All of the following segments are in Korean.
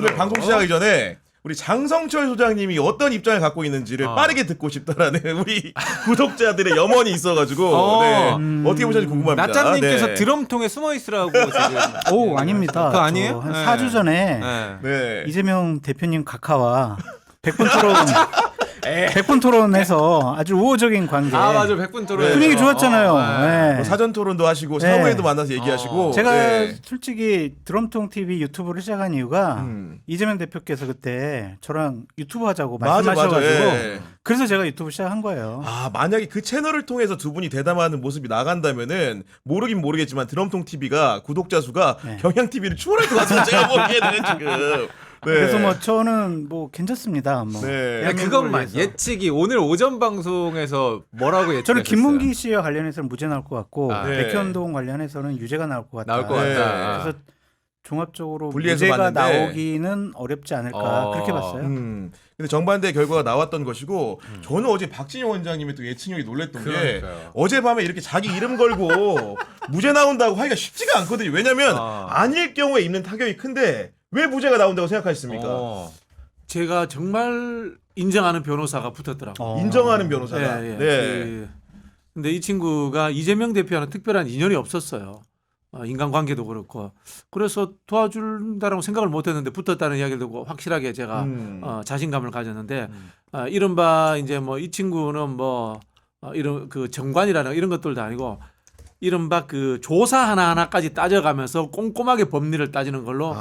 오늘 방송 시작하기 전에 우리 장성철 소장님이 어떤 입장을 갖고 있는지를 빠르게 듣고 싶다라는 우리 구독자들의 염원이 있어가지고 네. 어떻게 보셨는지 궁금합니다. 나짱님께서 네. 드럼통에 숨어 있으라고 지금. 오, 아닙니다. 그거 아니에요? 한 네. 4주 전에 네. 이재명 대표님 각하와 100분 토론에서 아주 우호적인 관계. 아 맞아 100분 토론. 네. 분위기 좋았잖아요. 네. 뭐 사전 토론도 하시고 네. 사무에도 만나서 얘기하시고 제가 네. 솔직히 드럼통 TV 유튜브를 시작한 이유가 이재명 대표께서 그때 저랑 유튜브 하자고 맞아, 말씀하셔가지고 예. 그래서 제가 유튜브 시작한 거예요. 아 만약에 그 채널을 통해서 두 분이 대담하는 모습이 나간다면은 모르긴 모르겠지만 드럼통 TV가 구독자 수가 네. 경향 TV를 추월할 것 같아요. 제가 보기에는 지금. 네. 그래서 뭐 저는 뭐 괜찮습니다. 뭐 네. 야, 그것만 위해서. 예측이 오늘 오전 방송에서 뭐라고 예측했어요? 저는 김문기 씨와 관련해서는 무죄 나올 것 같고 아, 네. 백현동 관련해서는 유죄가 나올 것 같다. 나올 것 네. 같다. 그래서 종합적으로 분리해서 무죄가 봤는데. 나오기는 어렵지 않을까 그렇게 봤어요. 근데 정반대 결과가 나왔던 것이고 저는 어제 박진영 원장님의 또 예측력이 놀랬던 게 그러니까요. 어젯밤에 이렇게 자기 이름 걸고 무죄 나온다고 하기가 쉽지가 않거든요. 왜냐면 아닐 경우에 입는 타격이 큰데 왜 무죄가 나온다고 생각하셨습니까? 제가 정말 인정하는 변호사가 붙었더라고요. 인정하는 변호사가. 예, 예. 네. 근데 이 친구가 이재명 대표와는 특별한 인연이 없었어요. 인간관계도 그렇고. 그래서 도와준다라고 생각을 못했는데 붙었다는 이야기를 듣고 확실하게 제가 자신감을 가졌는데 이른바 이제 뭐 이 친구는 뭐 이런 그 정관이라는 이런 것들도 아니고 이른바 그 조사 하나하나까지 따져가면서 꼼꼼하게 법리를 따지는 걸로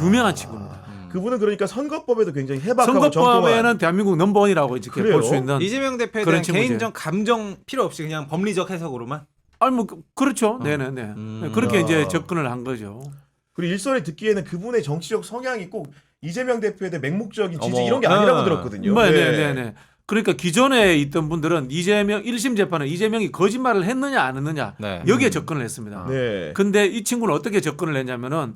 유명한 친구입니다. 그분은 그러니까 선거법에도 굉장히 해박하고 선거법에는 정통한. 대한민국 넘버원이라고 이렇게 그래요? 볼 수 있는. 이재명 대표에 그런 대한 친구지. 개인적 감정 필요 없이 그냥 법리적 해석으로만. 아니 뭐 그렇죠. 네네네. 그렇게 이제 접근을 한 거죠. 그리고 일선에 듣기에는 그분의 정치적 성향이 꼭 이재명 대표에 대해 맹목적인 지지 어머. 이런 게 아니라고 들었거든요. 네네네. 그러니까 기존에 있던 분들은 이재명 1심 재판은 이재명이 거짓말을 했느냐 안 했느냐 네. 여기에 접근을 했습니다. 네. 근데 이 친구는 어떻게 접근을 했냐면은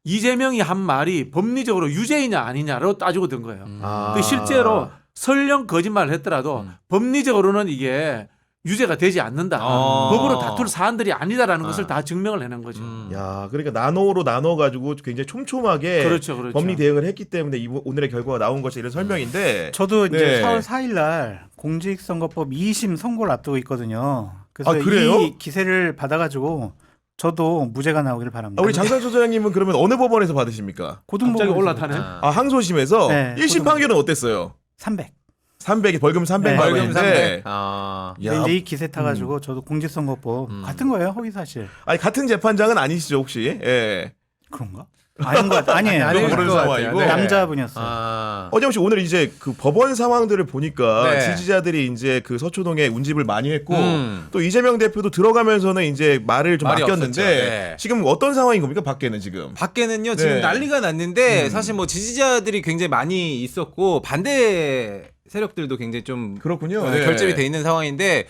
이재명이 한 말이 법리적으로 유죄이냐 아니냐로 따지고 든 거예요. 근데 실제로 설령 거짓말을 했더라도 법리적으로는 이게 유죄가 되지 않는다. 법으로 다툴 사안들이 아니다라는 것을 다 증명을 해낸 거죠. 야, 그러니까 나노로 나눠가지고 굉장히 촘촘하게 그렇죠, 그렇죠. 법리 대응을 했기 때문에 오늘의 결과가 나온 것이 이런 설명인데. 저도 이제 네. 4월 4일 날 공직선거법 2심 선고를 앞두고 있거든요. 그래서 아, 그래요? 이 기세를 받아가지고 저도 무죄가 나오기를 바랍니다. 우리 장상철 소장님은 그러면 어느 법원에서 받으십니까? 갑자기 고등법원에서 올라타네. 항소심에서 네, 1심 고등- 판결은 어땠어요? 300. 300이 벌금 300 네, 나고 벌금 있는데 300. 아. 야, 근데 이제 이 기세 타가지고 저도 공직선거법 같은 거예요, 허위 사실. 아니 같은 재판장은 아니시죠 혹시? 예. 그런가? 아닌 것 같아. 아니에요. 아닌 아니에요. 그런 것 상황이고. 같아요. 네. 남자분이었어요. 아. 어제 혹시 오늘 이제 그 법원 상황들을 보니까 네. 지지자들이 이제 그 서초동에 운집을 많이 했고 음. 또 이재명 대표도 들어가면서는 이제 말을 좀 말이 아꼈는데 없었죠. 네. 지금 어떤 상황인 겁니까 밖에는 지금? 밖에는요 지금 네. 난리가 났는데 사실 뭐 지지자들이 굉장히 많이 있었고 반대 세력들도 굉장히 좀 그렇군요. 결집이 돼 있는 상황인데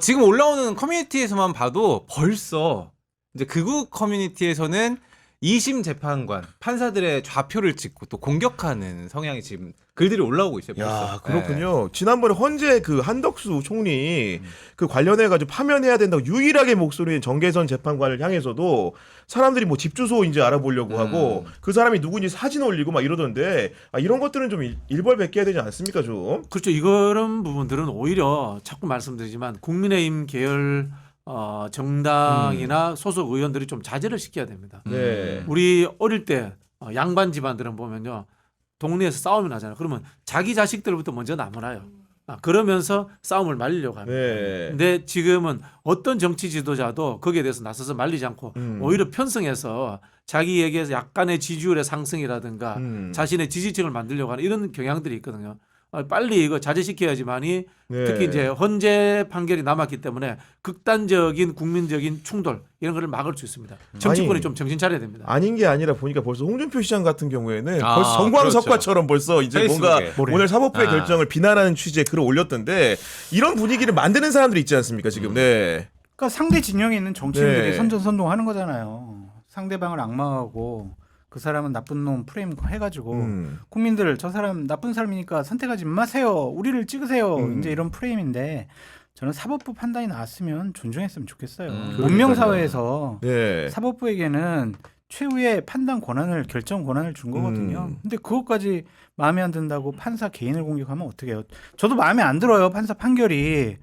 지금 올라오는 커뮤니티에서만 봐도 벌써 이제 극우 커뮤니티에서는 2심 재판관 판사들의 좌표를 찍고 또 공격하는 성향이 지금 글들이 올라오고 있어요. 야 벌써. 그렇군요. 지난번에 헌재 그 한덕수 총리 그 관련해 가지고 파면해야 된다고 유일하게 목소리인 정계선 재판관을 향해서도 사람들이 뭐 집 주소 이제 알아보려고 하고 그 사람이 누구인지 사진 올리고 막 이러던데 이런 것들은 좀 일벌백계해야 되지 않습니까 좀? 그렇죠. 이런 부분들은 오히려 자꾸 말씀드리지만 국민의힘 계열 정당이나 소속 의원들이 좀 자제를 시켜야 됩니다. 네. 우리 어릴 때 양반 집안들은 보면요. 동네에서 싸움이 나잖아요. 그러면 자기 자식들부터 먼저 나무라요. 그러면서 싸움을 말리려고 합니다. 네. 근데 지금은 어떤 정치 지도자도 거기에 대해서 나서서 말리지 않고 오히려 편성해서 자기에게 약간의 지지율의 상승이라든가 자신의 지지층을 만들려고 하는 이런 경향들이 있거든요. 빨리 이거 자제시켜야지만이 네. 특히 이제 헌재 판결이 남았기 때문에 극단적인 국민적인 충돌 이런 거를 막을 수 있습니다. 정치권이 아니, 좀 정신 차려야 됩니다. 아닌 게 아니라 보니까 벌써 홍준표 시장 같은 경우에는 아, 벌써 정광석화처럼 벌써 이제 뭔가 페이스북에. 오늘 사법부의 결정을 비난하는 취지의 글을 올렸던데 이런 분위기를 만드는 사람들이 있지 않습니까 지금? 네. 그러니까 상대 진영에 있는 정치인들이 네. 선전선동하는 거잖아요. 상대방을 악마하고 그 사람은 나쁜 놈 프레임 해가지고 국민들 저 사람 나쁜 사람이니까 선택하지 마세요. 우리를 찍으세요. 이제 이런 프레임인데 저는 사법부 판단이 나왔으면 존중했으면 좋겠어요. 문명 사회에서 네. 사법부에게는 최후의 판단 권한을 결정 권한을 준 거거든요. 근데 그것까지 마음에 안 든다고 판사 개인을 공격하면 어떻게 해요? 저도 마음에 안 들어요. 판사 판결이.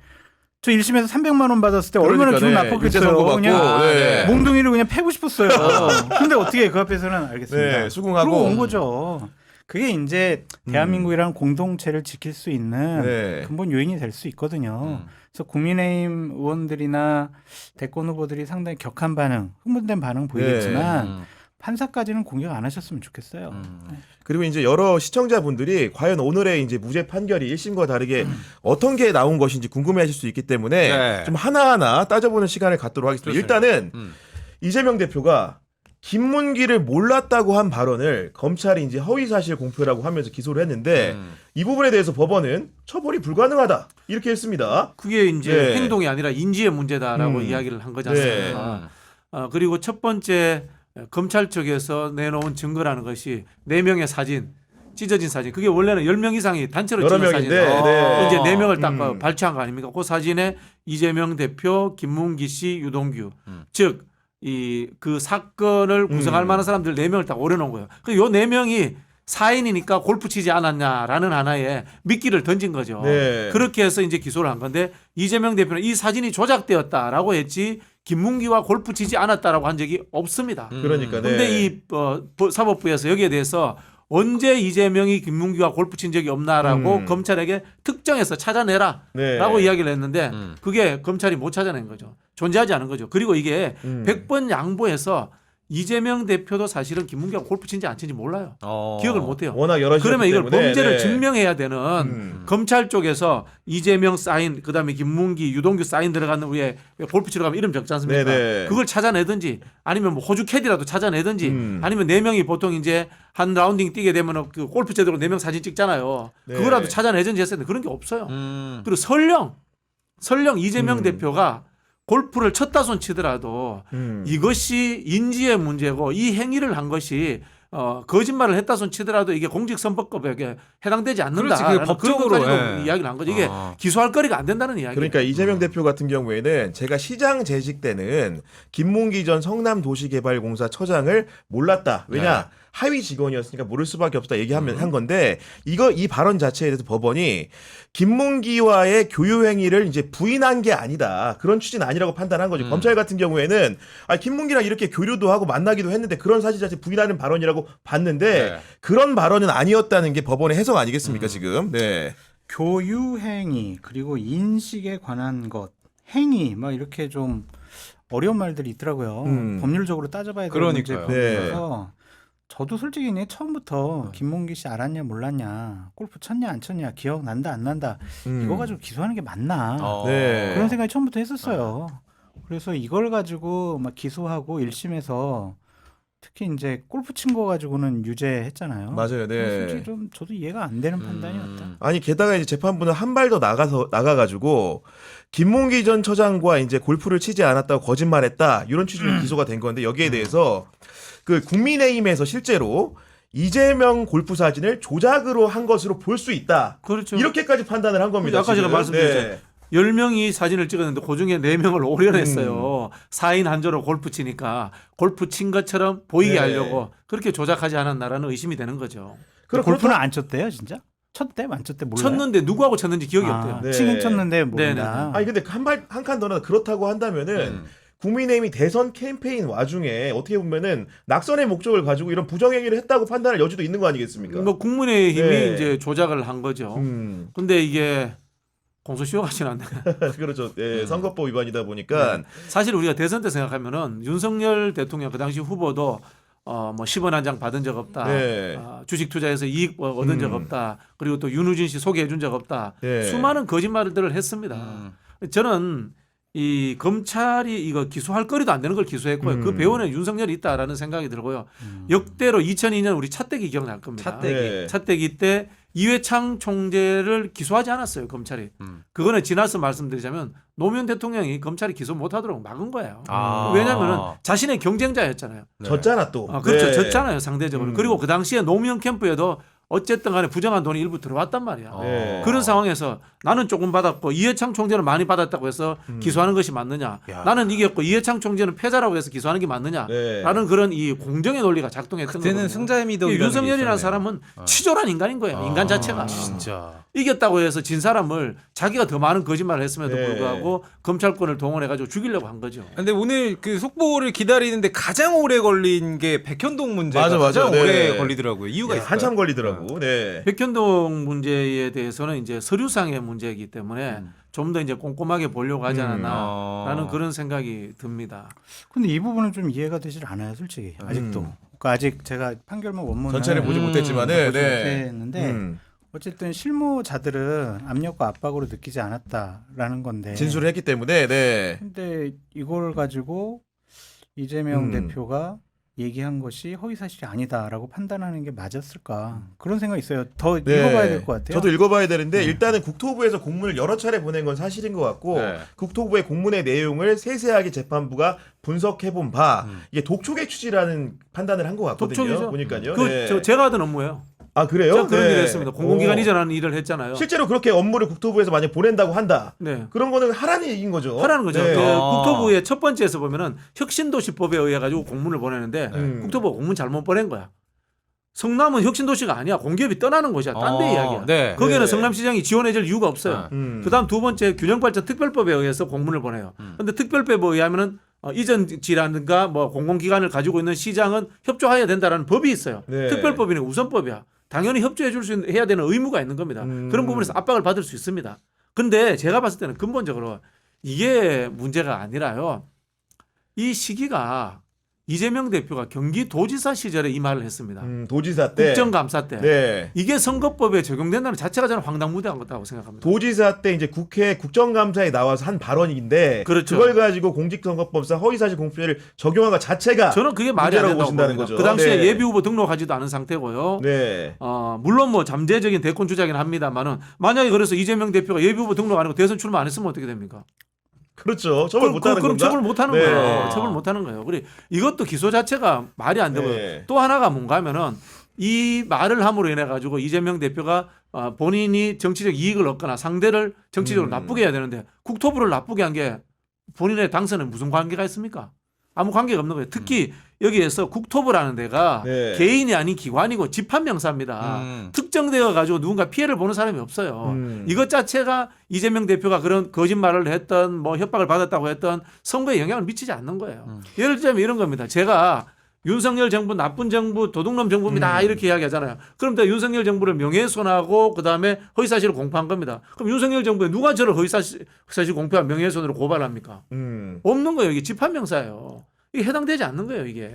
저 1심에서 300만 원 받았을 때 얼마나 기분 유죄 나빴겠어요. 선고 그냥 받고, 네. 몽둥이를 그냥 패고 싶었어요. 근데 어떻게 그 앞에서는 알겠습니다. 네, 수긍하고. 그러고 온 거죠. 그게 이제 대한민국이라는 공동체를 지킬 수 있는 네. 근본 요인이 될 수 있거든요. 그래서 국민의힘 의원들이나 대권 후보들이 상당히 격한 반응, 흥분된 반응 보이겠지만 판사까지는 공격 안 하셨으면 좋겠어요. 네. 그리고 이제 여러 시청자분들이 과연 오늘의 이제 무죄 판결이 1심과 다르게 어떤 게 나온 것인지 궁금해하실 수 있기 때문에 네. 좀 하나하나 따져보는 시간을 갖도록 하겠습니다. 좋습니다. 일단은 이재명 대표가 김문기를 몰랐다고 한 발언을 검찰이 이제 허위사실 공표라고 하면서 기소를 했는데 이 부분에 대해서 법원은 처벌이 불가능하다 이렇게 했습니다. 그게 이제 네. 행동이 아니라 인지의 문제다라고 이야기를 한 거지 않습니까? 그리고 첫 번째 검찰 쪽에서 내놓은 증거라는 것이 4명의 사진, 찢어진 사진. 그게 원래는 10명 이상이 단체로 여러 찍은 명인데, 사진이에요. 네. 이제 4명을 딱 발췌한 거 아닙니까? 그 사진에 이재명 대표, 김문기 씨, 유동규. 즉, 그 사건을 구성할 만한 사람들 4명을 딱 오려놓은 거예요. 요 4명이 사인이니까 골프 치지 않았냐라는 하나의 미끼를 던진 거죠. 네. 그렇게 해서 이제 기소를 한 건데 이재명 대표는 이 사진이 조작되었다라고 했지 김문기와 골프 치지 않았다라고 한 적이 없습니다. 그러니까. 근데 네. 이 사법부에서 여기에 대해서 언제 이재명이 김문기와 골프 친 적이 없나라고 검찰에게 특정해서 찾아내라라고 네. 이야기를 했는데 그게 검찰이 못 찾아낸 거죠. 존재하지 않은 거죠. 그리고 이게 100번 양보해서 이재명 대표도 사실은 김문기하고 골프 친지 안 친지 몰라요. 기억을 못 해요. 워낙 여러 그러면 이걸 때문에, 범죄를 네. 증명해야 되는 검찰 쪽에서 이재명 사인, 그다음에 김문기, 유동규 사인 들어가는 위에 골프 치러 가면 이름 적지 않습니까? 네네. 그걸 찾아내든지 아니면 뭐 호주 캐디라도 찾아내든지 아니면 4명이 보통 이제 한 라운딩 뛰게 되면 그 골프 제대로 4명 사진 찍잖아요. 네. 그거라도 찾아내든지 했을 때 그런 게 없어요. 그리고 설령 이재명 대표가 골프를 쳤다 손 치더라도 이것이 인지의 문제고 이 행위를 한 것이 거짓말을 했다 손 치더라도 이게 공직선거법에 해당되지 않는다. 그렇지, 그게 법적으로, 예. 이야기를 한 거죠. 이게 기소할 거리가 안 된다는 이야기. 그러니까 이재명 대표 같은 경우에는 제가 시장 재직 때는 김문기 전 성남도시개발공사 처장을 몰랐다. 왜냐? 하위 직원이었으니까 모를 수밖에 없다 얘기하면 한 건데 이 발언 자체에 대해서 법원이 김문기와의 교류 행위를 이제 부인한 게 아니다. 그런 취지는 아니라고 판단한 거죠. 검찰 같은 경우에는 김문기랑 이렇게 교류도 하고 만나기도 했는데 그런 사실 자체 부인하는 발언이라고 봤는데 그런 발언은 아니었다는 게 법원의 해석 아니겠습니까, 지금? 네. 교유 행위 그리고 인식에 관한 것 행위 막 이렇게 좀 어려운 말들이 있더라고요. 법률적으로 따져봐야 될 그러니까요. 문제라서 저도 솔직히 그냥 처음부터 김문기 씨 알았냐 몰랐냐 골프 쳤냐 안 쳤냐 기억 난다 안 난다 이거 가지고 기소하는 게 맞나 네. 그런 생각이 처음부터 했었어요. 그래서 이걸 가지고 막 기소하고 1심에서 특히 이제 골프 친 거 가지고는 유죄했잖아요. 맞아요. 네. 솔직히 좀 저도 이해가 안 되는 판단이었다. 아니 게다가 이제 재판부는 한 발 더 나가가지고 김문기 전 처장과 이제 골프를 치지 않았다고 거짓말했다 이런 취지로 기소가 된 건데 여기에 대해서 그 국민의힘에서 실제로 이재명 골프 사진을 조작으로 한 것으로 볼 수 있다. 그렇죠. 이렇게까지 판단을 한 겁니다. 아까 제가 지금. 말씀드렸죠. 10명이 사진을 찍었는데 그중에 4명을 오려냈어요. 4인 한조로 골프 치니까 골프 친 것처럼 보이게 네. 하려고 그렇게 조작하지 않았나라는 의심이 되는 거죠. 그럼 골프는 안 쳤대요, 진짜? 쳤대? 안 쳤대? 몰라요. 쳤는데 누구하고 쳤는지 기억이 없대요. 네. 치긴 쳤는데 네네. 모른다. 아니 근데 한 칸 더 나가 그렇다고 한다면은 국민의힘이 대선 캠페인 와중에 어떻게 보면은 낙선의 목적을 가지고 이런 부정행위를 했다고 판단할 여지도 있는 거 아니겠습니까? 뭐 국민의힘이 네. 이제 조작을 한 거죠. 근데 이게 공소시효가 지났네. 그렇죠. 네, 선거법 위반이다 보니까 사실 우리가 대선 때 생각하면은 윤석열 대통령 그 당시 후보도 뭐 10원 한 장 받은 적 없다. 네. 주식 투자해서 이익 얻은 적 없다. 그리고 또 윤우진 씨 소개해 준 적 없다. 네. 수많은 거짓말들을 했습니다. 저는 이 검찰이 이거 기소할 거리도 안 되는 걸 기소했고요. 그 배후에 윤석열이 있다라는 생각이 들고요. 역대로 2002년 우리 차떼기 기억날 겁니다. 네. 차떼기 때 이회창 총재를 기소하지 않았어요, 검찰이. 그거는 지나서 말씀드리자면 노무현 대통령이 검찰이 기소 못하도록 막은 거예요. 왜냐하면 자신의 경쟁자였잖아요. 졌잖아 또. 그렇죠. 네. 졌잖아요, 상대적으로. 그리고 그 당시에 노무현 캠프에도 어쨌든 간에 부정한 돈이 일부 들어왔단 말이야. 네. 그런 상황에서 나는 조금 받았고 이해창 총재는 많이 받았다고 해서 기소하는 것이 맞느냐. 야. 나는 이겼고 이해창 총재는 패자라고 해서 기소하는 게 맞느냐. 네. 라는 그런 이 공정의 논리가 작동했던 거거든요. 그때는 승자의 미덕이 윤석열이라는 사람은 치졸한 인간인 거예요. 인간 자체가. 진짜. 이겼다고 해서 진 사람을 자기가 더 많은 거짓말을 했음에도 네. 불구하고 검찰권을 동원해가지고 죽이려고 한 거죠. 근데 오늘 그 속보를 기다리는데 가장 오래 걸린 게 백현동 문제가 맞아, 맞아. 가장 네. 오래 걸리더라고요. 이유가 예, 있어요. 한참 걸리더라고. 네. 백현동 문제에 대해서는 이제 서류상의 문제이기 때문에 좀 더 이제 꼼꼼하게 보려고 하지 않았나라는 그런 생각이 듭니다. 근데 이 부분은 좀 이해가 되질 않아요, 솔직히. 아직도. 그러니까 아직 제가 판결문 원문을 전체를 보지 못했지만은 보지 네. 못했는데 어쨌든 실무자들은 압력과 압박으로 느끼지 않았다라는 건데. 진술을 했기 때문에 네. 근데 이걸 가지고 이재명 대표가 얘기한 것이 허위사실이 아니다라고 판단하는 게 맞았을까 그런 생각이 있어요. 더 네. 읽어봐야 될 것 같아요. 저도 읽어봐야 되는데 일단은 국토부에서 공문을 여러 차례 보낸 건 사실인 것 같고 네. 국토부의 공문의 내용을 세세하게 재판부가 분석해본 바 이게 독촉의 취지라는 판단을 한 것 같거든요. 독촉이죠. 보니까요. 그 네. 제가 하던 업무예요. 아 그래요? 제가 그런 네. 일을 했습니다. 공공기관 오. 이전하는 일을 했잖아요. 실제로 그렇게 업무를 국토부에서 만약 보낸다고 한다. 네. 그런 거는 하라는 얘기인 거죠. 하라는 거죠. 네. 그 아. 국토부의 첫 번째에서 보면은 혁신도시법에 의해 가지고 공문을 보내는데 국토부가 공문 잘못 보낸 거야. 성남은 혁신도시가 아니야. 공기업이 떠나는 곳이야. 딴 데 이야기야. 네. 거기는 네. 성남시장이 지원해줄 이유가 없어요. 그다음 두 번째 균형발전 특별법에 의해서 공문을 보내요. 그런데 특별법에 의하면은 이전지라든가 뭐 공공기관을 가지고 있는 시장은 협조해야 된다라는 법이 있어요. 네. 특별법이는 우선법이야. 당연히 협조해 줄 수 해야 되는 의무가 있는 겁니다. 그런 부분에서 압박을 받을 수 있습니다. 근데 제가 봤을 때는 근본적으로 이게 문제가 아니라요. 이 시기가 이재명 대표가 경기도지사 시절에 이 말을 했습니다. 도지사 때. 국정감사 때. 네. 이게 선거법에 적용된다는 자체가 저는 황당무계한 거다고 생각합니다. 도지사 때 이제 국회 국정감사에 나와서 한 발언인데 그렇죠. 그걸 가지고 공직선거법상 허위사실 공표죄를 적용한 것 자체가 저는 그게 말이 안 문제라고 된다고 보신다는 봅니다. 거죠. 그 당시에 네. 예비 후보 등록하지도 않은 상태고요. 네. 물론 뭐 잠재적인 대권 주자긴 합니다만은 만약에 그래서 이재명 대표가 예비 후보 등록 안 하고 대선 출마 안 했으면 어떻게 됩니까? 그렇죠. 처벌 못 하는 그럼 건가? 처벌 못 하는 네. 거예요. 처벌 못 하는 거예요. 그래 이것도 기소 자체가 말이 안 되고요. 네. 또 하나가 뭔가 하면은 이 말을 함으로 인해 가지고 이재명 대표가 본인이 정치적 이익을 얻거나 상대를 정치적으로 나쁘게 해야 되는데 국토부를 나쁘게 한 게 본인의 당선에 무슨 관계가 있습니까? 아무 관계가 없는 거예요. 특히 여기에서 국토부라는 데가 네. 개인이 아닌 기관이고 집합명사입니다. 특정되어 가지고 누군가 피해를 보는 사람이 없어요. 이것 자체가 이재명 대표가 그런 거짓말을 했던 뭐 협박을 받았다고 했던 선거에 영향을 미치지 않는 거예요. 예를 들자면 이런 겁니다. 제가 윤석열 정부 나쁜 정부 도둑놈 정부입니다 이렇게 이야기하잖아요. 그럼 다 윤석열 정부를 명예훼손하고 그다음에 허위사실을 공표한 겁니다. 그럼 윤석열 정부에 누가 저를 허위사실 공표한 명예훼손으로 고발합니까? 없는 거예요. 이게 집합명사예요. 이게 해당되지 않는 거예요. 이게.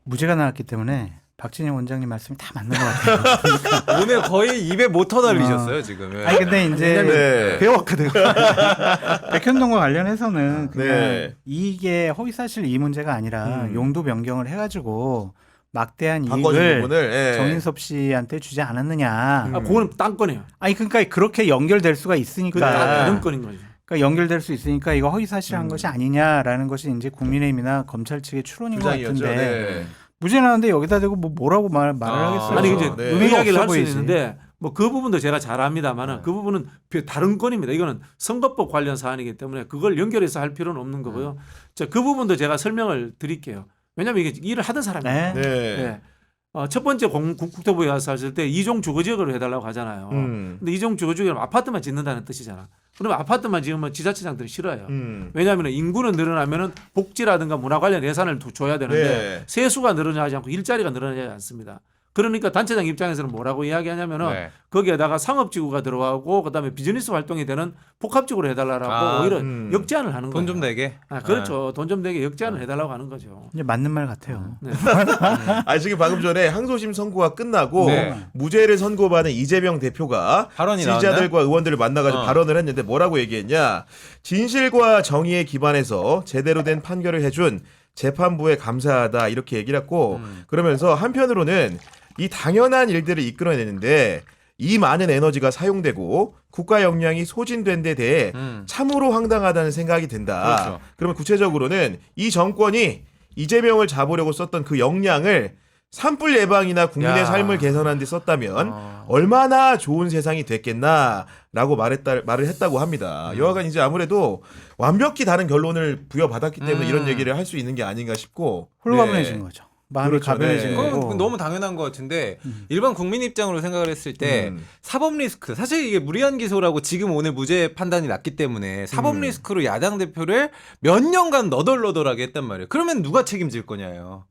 무죄가 나왔기 때문에 박진영 원장님 말씀이 다 맞는 것 같아요. 오늘 거의 입에 못 터달리셨어요 지금. 예. 아니 근데 이제 네. 배웠거든요. 백현동과 관련해서는 그냥 네. 이게 허위사실 이 문제가 아니라 용도 변경을 해가지고 막대한 바꿔준 이익을 부분을 예. 정인섭 씨한테 주지 않았느냐. 그거는 딴 건이에요. 아니 그러니까 그렇게 연결될 수가 그 있으니까. 다른 건인 거죠. 그러니까 연결될 수 있으니까 이거 허위사실한 것이 아니냐라는 것이 이제 국민의힘이나 검찰 측의 추론인 것 주장이었죠. 같은데 네. 무죄 나는데 여기다 대고 뭐라고 말을 아, 하겠어요. 아니 이제 네. 그 의미가 이야기를 없어 할 수 보이지. 있는데 뭐 그 부분도 제가 잘 합니다만은 그 부분은 다른 건입니다. 이거는 선거법 관련 사안이기 때문에 그걸 연결해서 할 필요는 없는 거고요. 자, 그 부분도 제가 설명을 드릴게요. 왜냐하면 이게 일을 하던 사람이에요. 네. 네. 네. 첫 번째 국토부에 와서 하실 때 이종 주거지역으로 해달라고 하잖아요. 근데 이종 주거지역은 아파트만 짓는다는 뜻이잖아. 그러면 아파트만 지으면 지자체장들이 싫어요. 왜냐하면 인구는 늘어나면 복지라든가 문화 관련 예산을 줘야 되는데 네. 세수가 늘어나지 않고 일자리가 늘어나지 않습니다. 그러니까 단체장 입장에서는 뭐라고 이야기하냐면은 네. 거기에다가 상업지구가 들어가고 그다음에 비즈니스 활동이 되는 복합지구로 해달라고 오히려 역제안을 하는 거예요. 돈 좀 내게. 그렇죠. 돈 좀 내게 역제안을 해달라고 하는 거죠. 이제 맞는 말 같아요. 네. 아 지금 방금 전에 항소심 선고가 끝나고 네. 무죄를 선고받은 이재명 대표가 발언이 지지자들과 의원들을 만나가지고 어. 발언을 했는데 뭐라고 얘기했냐? 진실과 정의에 기반해서 제대로 된 판결을 해준 재판부에 감사하다 이렇게 얘기를 했고 그러면서 한편으로는 이 당연한 일들을 이끌어내는데 이 많은 에너지가 사용되고 국가 역량이 소진된 데 대해 참으로 황당하다는 생각이 든다. 그렇죠. 그러면 구체적으로는 이 정권이 이재명을 잡으려고 썼던 그 역량을 산불 예방이나 국민의 야. 삶을 개선하는 데 썼다면 얼마나 좋은 세상이 됐겠나라고 말을 했다고 합니다. 여하간 이제 아무래도 완벽히 다른 결론을 부여받았기 때문에 이런 얘기를 할 수 있는 게 아닌가 싶고 홀가분해진 거죠. 마음이 그렇죠. 가벼워진 네. 거고. 그건 너무 당연한 것 같은데 일반 국민 입장으로 생각을 했을 때 사법 리스크 사실 이게 무리한 기소라고 지금 오늘 무죄 판단이 났기 때문에 사법 리스크로 야당 대표를 몇 년간 너덜너덜하게 했단 말이에요. 그러면 누가 책임질 거냐요.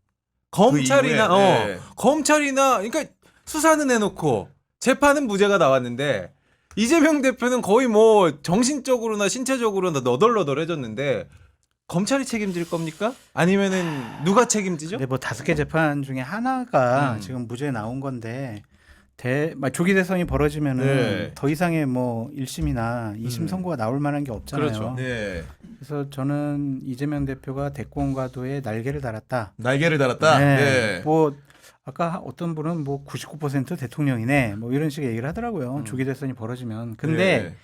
검찰이나 그 이후에, 네. 검찰이나 그러니까 수사는 해놓고 재판은 무죄가 나왔는데 이재명 대표는 거의 뭐 정신적으로나 신체적으로나 너덜너덜해졌는데 검찰이 책임질 겁니까? 아니면은 누가 책임지죠? 근데 뭐 5개 재판 중에 하나가 음. 지금 무죄 나온 건데 조기 대선이 벌어지면은 네. 더 이상의 뭐 1심이나 2심 선고가 나올 만한 게 없잖아요. 그렇죠. 네. 그래서 저는 이재명 대표가 대권과도에 날개를 달았다. 날개를 달았다. 네. 네. 뭐 아까 어떤 분은 뭐 99% 대통령이네 뭐 이런 식의 얘기를 하더라고요. 조기 대선이 벌어지면. 근데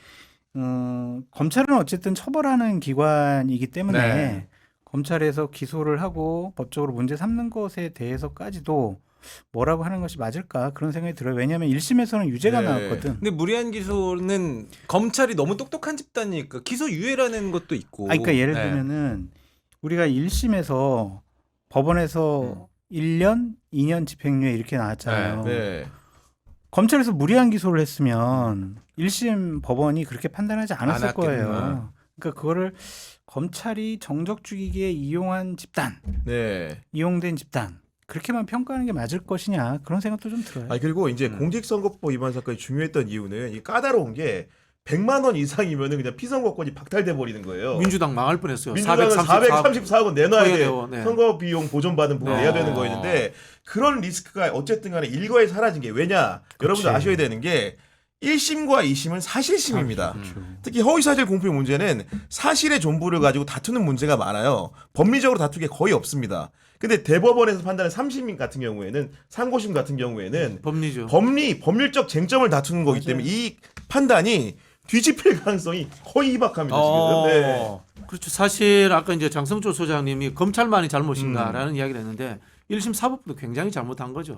검찰은 어쨌든 처벌하는 기관이기 때문에 네. 검찰에서 기소를 하고 법적으로 문제 삼는 것에 대해서까지도 뭐라고 하는 것이 맞을까 그런 생각이 들어요. 왜냐하면 1심에서는 유죄가 네. 나왔거든. 근데 무리한 기소는 검찰이 너무 똑똑한 집단이니까 기소 유예라는 것도 있고. 그러니까 예를 네. 들면은 우리가 1심에서 법원에서 1년, 2년 집행유예 이렇게 나왔잖아요. 네. 검찰에서 무리한 기소를 했으면 1심 법원이 그렇게 판단하지 않았을 안 했겠구나. 거예요. 그러니까 그거를 검찰이 정적 죽이기에 이용한 집단, 네. 이용된 집단 그렇게만 평가하는 게 맞을 것이냐 그런 생각도 좀 들어요. 아 그리고 이제 공직선거법 위반 사건이 중요했던 이유는 이 까다로운 게 100만 원 이상이면은 그냥 피선거권이 박탈돼 버리는 거예요. 민주당 망할 뻔했어요. 민주당은 434억 내놔야 돼. 돼요. 네. 선거 비용 보존받은 부분 네. 내야 되는 거였는데 그런 리스크가 어쨌든 간에 일거에 사라진 게 왜냐? 여러분들 아셔야 되는 게 1심과 2심은 사실심입니다. 특히 허위사실 공표 문제는 사실의 존부를 가지고 다투는 문제가 많아요. 법리적으로 다투게 거의 없습니다. 근데 대법원에서 판단한 3심 같은 경우에는 상고심 같은 경우에는 법리죠. 법률적 쟁점을 다투는 거기 때문에 이 판단이 뒤집힐 가능성이 거의 희박합니다. 지금. 네. 그렇죠. 사실 아까 이제 장성조 소장님이 검찰만이 잘못인가라는 이야기를 했는데 1심 사법부도 굉장히 잘못한 거죠.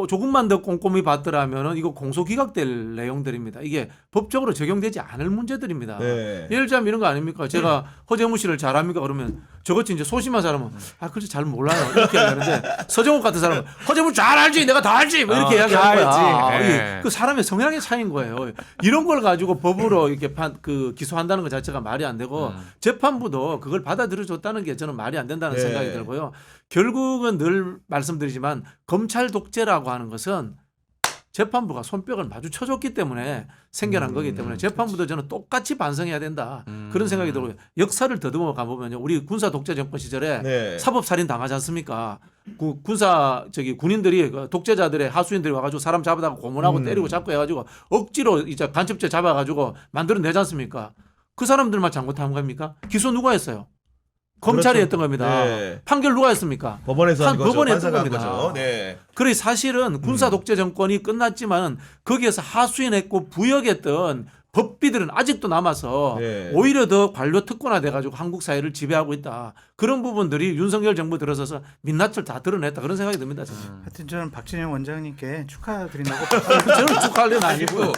조금만 더 꼼꼼히 봤더라면 이거 공소기각될 내용들입니다. 이게 법적으로 적용되지 않을 문제들입니다. 네. 예를 들자면 이런 거 아닙니까? 제가 허재무 씨를 잘합니까? 그러면 저것이 이제 소심한 사람은 글쎄 잘 몰라요. 이렇게 얘기하는데 서정욱 같은 사람은 허재무 잘 알지 내가 다 알지 뭐 이렇게 이야기하는 다 거야. 알지. 이게 네. 그 사람의 성향의 차이인 거예요. 이런 걸 가지고 법으로 이렇게 기소한다는 것 자체가 말이 안 되고 재판부도 그걸 받아들여줬다는 게 저는 말이 안 된다는 네. 생각이 들고요. 결국은 늘 말씀드리지만 검찰 독재라고 하는 것은 재판부가 손뼉을 마주 쳐줬기 때문에 생겨난 거기 때문에 재판부도 저는 똑같이 반성해야 된다. 그런 생각이 들고요. 역사를 더듬어 가보면요. 우리 군사 독재 정권 시절에 네. 사법살인 당하지 않습니까? 군인들이 그 독재자들의 하수인들이 와가지고 사람 잡아다가 고문하고 때리고 잡고 해가지고 억지로 이제 간첩죄 잡아가지고 만들어내지 않습니까? 그 사람들만 잘못한 겁니까? 기소 누가 했어요? 검찰이 그렇죠. 했던 겁니다. 네. 판결 누가 했습니까? 법원에서 한 거죠. 법원이 했던 판사가 한 겁니다. 거죠. 네. 그래 사실은 군사 독재 정권이 끝났지만 거기에서 하수인했고 부역했던 법비들은 아직도 남아서 네. 오히려 더 관료 특권화돼 가지고 한국 사회를 지배하고 있다. 그런 부분들이 윤석열 정부 들어서서 민낯을 다 드러냈다. 그런 생각이 듭니다. 저는. 하여튼 저는 박진영 원장님께 축하드린다고 저는 축하할 일 아니고